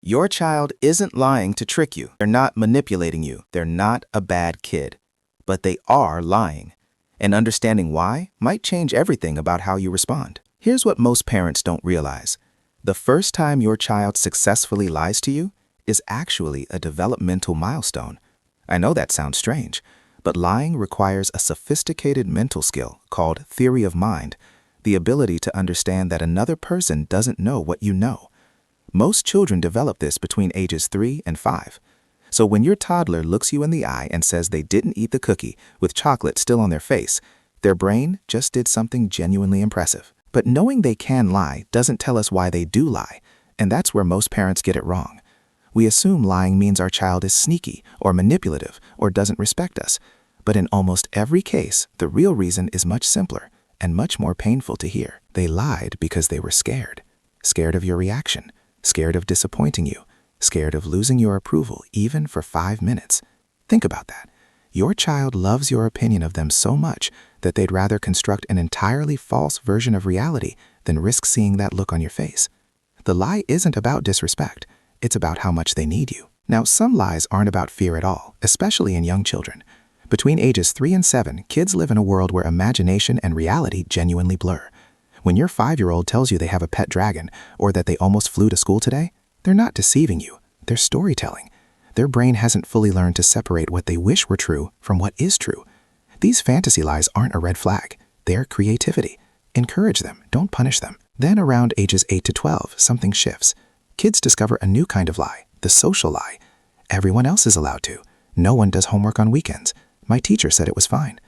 Your child isn't lying to trick you. They're not manipulating you. They're not a bad kid. But they are lying. And understanding why might change everything about how you respond. Here's what most parents don't realize. The first time your child successfully lies to you is actually a developmental milestone. I know that sounds strange, but lying requires a sophisticated mental skill called theory of mind, the ability to understand that another person doesn't know what you know. Most children develop this between ages 3 and 5. So when your toddler looks you in the eye and says they didn't eat the cookie with chocolate still on their face, their brain just did something genuinely impressive. But knowing they can lie doesn't tell us why they do lie, and that's where most parents get it wrong. We assume lying means our child is sneaky or manipulative or doesn't respect us. But in almost every case, the real reason is much simpler and much more painful to hear. They lied because they were scared. Scared of your reaction. Scared of disappointing you. Scared of losing your approval even for 5 minutes. Think about that. Your child loves your opinion of them so much that they'd rather construct an entirely false version of reality than risk seeing that look on your face. The lie isn't about disrespect. It's about how much they need you. Now, some lies aren't about fear at all, especially in young children. Between ages 3 and 7, kids live in a world where imagination and reality genuinely blur. When your 5-year-old tells you they have a pet dragon or that they almost flew to school today, they're not deceiving you. They're storytelling. Their brain hasn't fully learned to separate what they wish were true from what is true. These fantasy lies aren't a red flag. They're creativity. Encourage them, don't punish them. Then around ages 8 to 12, something shifts. Kids discover a new kind of lie, the social lie. Everyone else is allowed to. No one does homework on weekends. My teacher said it was fine.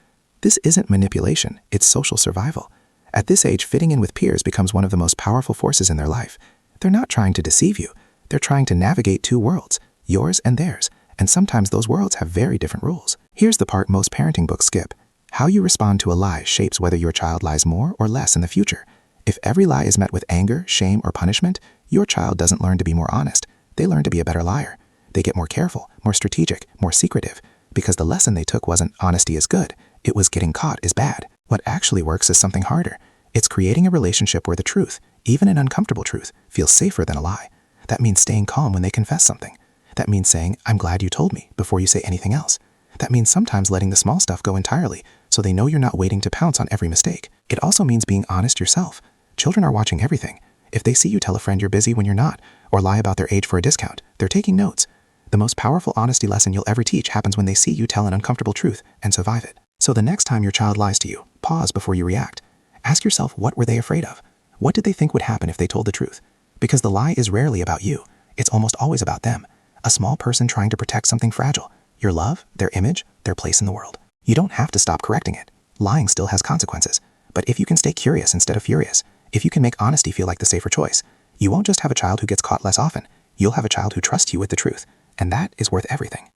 This isn't manipulation, it's social survival. At this age, fitting in with peers becomes one of the most powerful forces in their life. They're not trying to deceive you. They're trying to navigate 2 worlds, yours and theirs, and sometimes those worlds have very different rules. Here's the part most parenting books skip. How you respond to a lie shapes whether your child lies more or less in the future. If every lie is met with anger, shame, or punishment, your child doesn't learn to be more honest. They learn to be a better liar. They get more careful, more strategic, more secretive, because the lesson they took wasn't honesty is good, it was getting caught is bad. What actually works is something harder. It's creating a relationship where the truth, even an uncomfortable truth, feels safer than a lie. That means staying calm when they confess something. That means saying, I'm glad you told me, before you say anything else. That means sometimes letting the small stuff go entirely, so they know you're not waiting to pounce on every mistake. It also means being honest yourself. Children are watching everything. If they see you tell a friend you're busy when you're not, or lie about their age for a discount, they're taking notes. The most powerful honesty lesson you'll ever teach happens when they see you tell an uncomfortable truth and survive it. So the next time your child lies to you, pause before you react. Ask yourself, what were they afraid of? What did they think would happen if they told the truth? Because the lie is rarely about you. It's almost always about them. A small person trying to protect something fragile. Your love, their image, their place in the world. You don't have to stop correcting it. Lying still has consequences. But if you can stay curious instead of furious, if you can make honesty feel like the safer choice, you won't just have a child who gets caught less often. You'll have a child who trusts you with the truth. And that is worth everything.